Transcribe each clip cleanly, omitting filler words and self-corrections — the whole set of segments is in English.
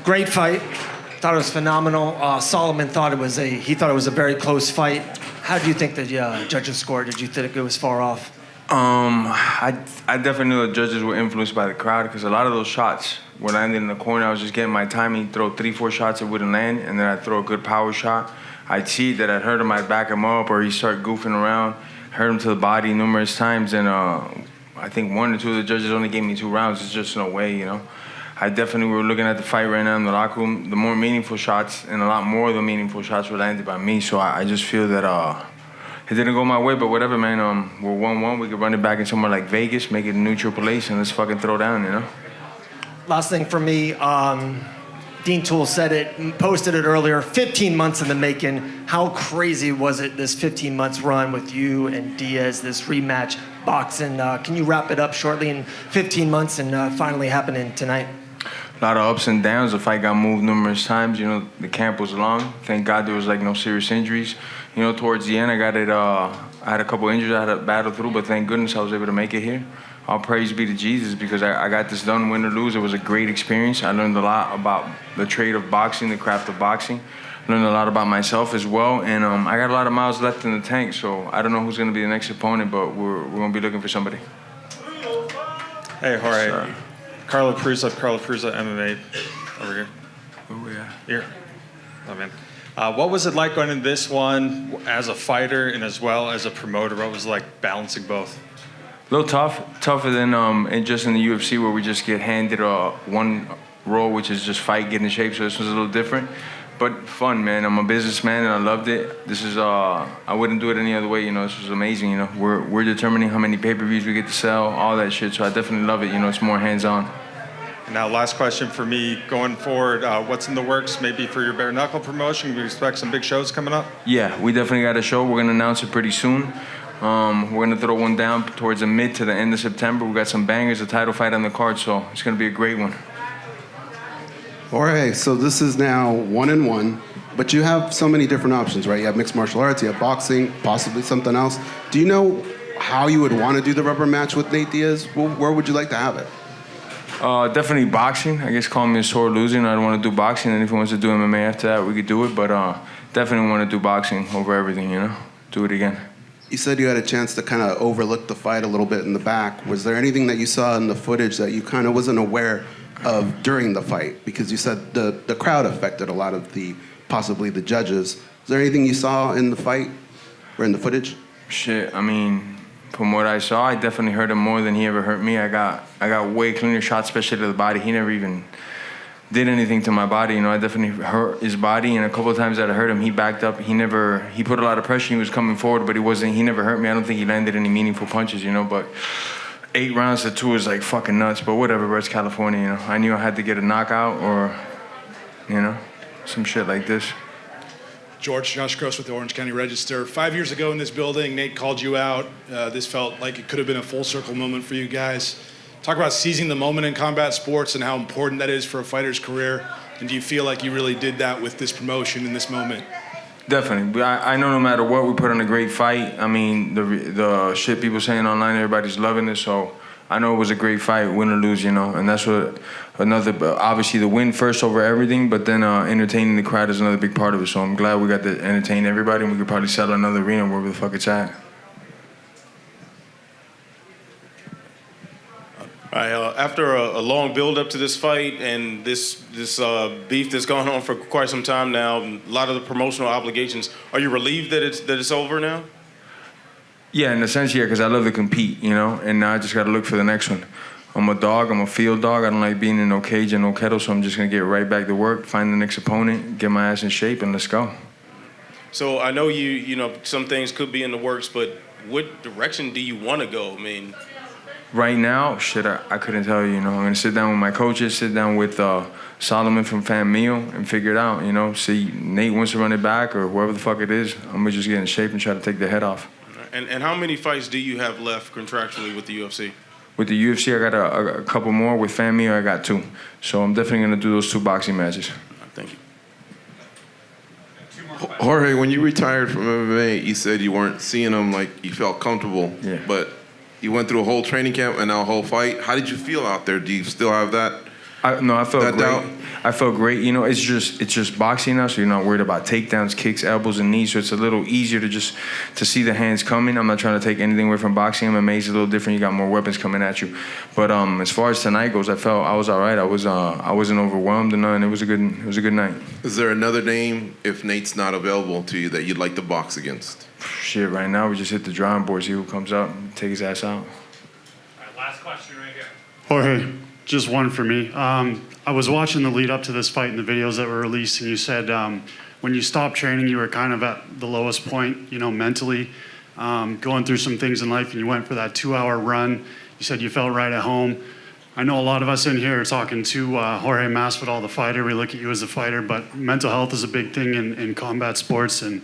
Great fight. Thought it was phenomenal. Solomon thought it was a very close fight. How do you think the judges scored? Did you think it was far off? I definitely knew the judges were influenced by the crowd because a lot of those shots were landing in the corner. I was just getting my timing, throw 3-4 shots, it wouldn't land, and then I'd throw a good power shot. I'd see that I'd hurt him, I'd back him up, or he'd start goofing around. Hurt him to the body numerous times, and I think 1 or 2 of the judges only gave me 2 rounds. It's just no way, you know. I definitely were looking at the fight right now in the locker room. The more meaningful shots, and a lot more of the meaningful shots were landed by me, so I just feel that it didn't go my way, but whatever, man. We're 1-1. We could run it back in somewhere like Vegas, make it a neutral place, and let's fucking throw down, you know? Last thing for me, Dean Toole said it, posted it earlier, 15 months in the making. How crazy was it, this 15 months run with you and Diaz, this rematch boxing? Can you wrap it up shortly in 15 months and finally happening tonight? A lot of ups and downs. The fight got moved numerous times. You know, the camp was long. Thank God there was like no serious injuries. You know, towards the end, I had a couple injuries I had to battle through, but thank goodness I was able to make it here. All praise be to Jesus because I got this done, win or lose. It was a great experience. I learned a lot about the trade of boxing, the craft of boxing. Learned a lot about myself as well, and I got a lot of miles left in the tank, so I don't know who's going to be the next opponent, but we're going to be looking for somebody. Hey, Jorge. Carlo Prusa MMA over here. Oh, yeah. Here. Oh, man. What was it like going into this one as a fighter and as well as a promoter? What was it like balancing both? A little tougher than just in the UFC where we just get handed one role, which is just fight, get in shape, so this was a little different. But fun, man. I'm a businessman and I loved it. This is I wouldn't do it any other way, you know. This was amazing, you know. We're determining how many pay-per-views we get to sell, all that shit. So I definitely love it, you know. It's more hands-on. Now, last question for me going forward. What's in the works maybe for your bare knuckle promotion? Can we expect some big shows coming up? Yeah, we definitely got a show. We're gonna announce it pretty soon. We're gonna throw one down towards the mid to the end of September. We got some bangers, a title fight on the card, so it's gonna be a great one. Jorge, so this is now 1-1, but you have so many different options, right? You have mixed martial arts, you have boxing, possibly something else. Do you know how you would want to do the rubber match with Nate Diaz? Where would you like to have it? Definitely boxing. I guess call me a sore loser. I don't want to do boxing, and if he wants to do MMA after that, we could do it. But definitely want to do boxing over everything, you know? Do it again. You said you had a chance to kind of overlook the fight a little bit in the back. Was there anything that you saw in the footage that you kind of wasn't aware of during the fight? Because you said the crowd affected a lot of possibly the judges. Is there anything you saw in the fight or in the footage? Shit, I mean, from what I saw, I definitely hurt him more than he ever hurt me. I got way cleaner shots, especially to the body. He never even did anything to my body. You know, I definitely hurt his body, and a couple of times that I hurt him, he backed up. He put a lot of pressure. He was coming forward, but he never hurt me. I don't think he landed any meaningful punches, you know, but 8 rounds to 2 is like fucking nuts, but whatever, bro, it's California, you know. I knew I had to get a knockout or, you know, some shit like this. Josh Gross with the Orange County Register. 5 years ago in this building, Nate called you out. This felt like it could have been a full circle moment for you guys. Talk about seizing the moment in combat sports and how important that is for a fighter's career. And do you feel like you really did that with this promotion in this moment? Definitely. I know no matter what, we put on a great fight. I mean, the shit people saying online, everybody's loving it. So I know it was a great fight, win or lose, you know. And that's what obviously the win first over everything, but then entertaining the crowd is another big part of it. So I'm glad we got to entertain everybody, and we could probably sell another arena wherever the fuck it's at. All right, after a long build-up to this fight and this beef that's gone on for quite some time now, a lot of the promotional obligations, are you relieved that it's over now? Yeah, in a sense, yeah, because I love to compete, you know, and now I just got to look for the next one. I'm a dog. I'm a field dog. I don't like being in no cage and no kettle, so I'm just going to get right back to work, find the next opponent, get my ass in shape, and let's go. So I know you know, some things could be in the works, but what direction do you want to go? I mean... Right now, shit, I couldn't tell you, you know. I'm going to sit down with my coaches, sit down with Solomon from Fan Meal and figure it out, you know. See, Nate wants to run it back or whoever the fuck it is. I'm going to just get in shape and try to take the head off. And how many fights do you have left contractually with the UFC? With the UFC, I got a couple more. With Fan Meal, I got 2. So I'm definitely going to do those 2 boxing matches. Thank you. Jorge, when you retired from MMA, you said you weren't seeing them like you felt comfortable. Yeah. But you went through a whole training camp and now a whole fight. How did you feel out there? Do you still have that I felt That great. doubt? I felt great. You know, it's just boxing now, so you're not worried about takedowns, kicks, elbows, and knees. So it's a little easier to see the hands coming. I'm not trying to take anything away from boxing. MMA is a little different. You got more weapons coming at you. But as far as tonight goes, I felt I was all right. I wasn't overwhelmed or nothing. It was a good night. Is there another name, if Nate's not available to you, that you'd like to box against? Shit, right now we just hit the drawing board, see who comes up, take his ass out. All right, last question right here. Jorge, just one for me. I was watching the lead up to this fight and the videos that were released, and you said when you stopped training, you were kind of at the lowest point, mentally, going through some things in life, and you went for that 2-hour run. You said you felt right at home. I know a lot of us in here are talking to Jorge Masvidal, the fighter. We look at you as a fighter, but mental health is a big thing in combat sports, and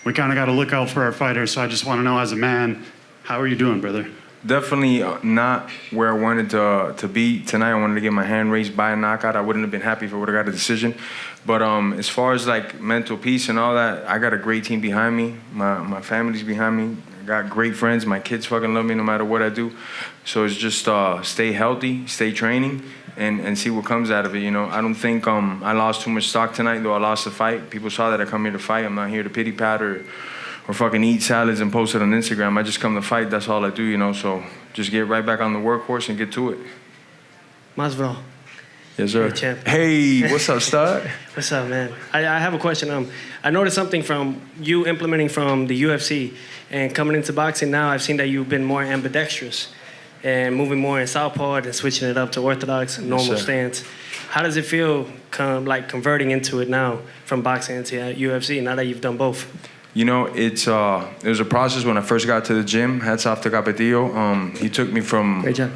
we kind of got to look out for our fighters. So I just want to know, as a man, how are you doing, brother? Definitely not where I wanted to be tonight. I wanted to get my hand raised by a knockout. I wouldn't have been happy if I would have got a decision. But as far as like mental peace and all that, I got a great team behind me. My family's behind me. I got great friends. My kids fucking love me no matter what I do. So it's just stay healthy, stay training, and see what comes out of it. I don't think I lost too much stock tonight, though I lost the fight. People saw that I come here to fight. I'm not here to pity pat or fucking eat salads and post it on Instagram. I just come to fight. That's all I do, So just get right back on the workhorse and get to it. Masvidal. Yes, sir. Hey, champ. Hey, what's up, stud? What's up, man? I have a question. I noticed something from you implementing from the UFC and coming into boxing now. I've seen that you've been more ambidextrous and moving more in southpaw and switching it up to orthodox, normal stance. How does it feel converting into it now from boxing into UFC now that you've done both? It was a process when I first got to the gym. Hats off to Capetillo. He took me from Great job.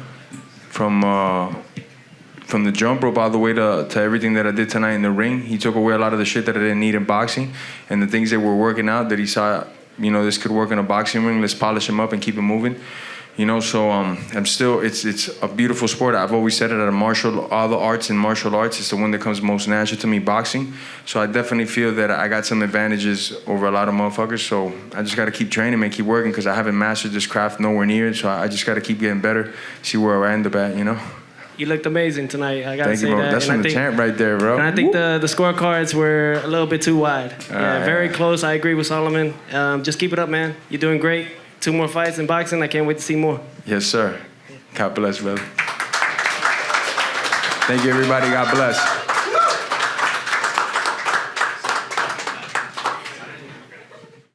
From the jump rope all the way to everything that I did tonight in the ring. He took away a lot of the shit that I didn't need in boxing, and the things that were working out that he saw, this could work in a boxing ring. Let's polish him up and keep it moving. So I'm still, it's a beautiful sport. I've always said it at all the arts and martial arts, it's the one that comes most natural to me, boxing. So I definitely feel that I got some advantages over a lot of motherfuckers. So I just got to keep training and keep working because I haven't mastered this craft nowhere near. So I just got to keep getting better, see where I end up at, You looked amazing tonight. I gotta Thank say you, bro. that. That's And from I the think- champ right there, bro. And I think the scorecards were a little bit too wide. Very close. I agree with Solomon. Just keep it up, man. You're doing great. 2 more fights in boxing. I can't wait to see more. Yes, sir. God bless, brother. Thank you, everybody. God bless.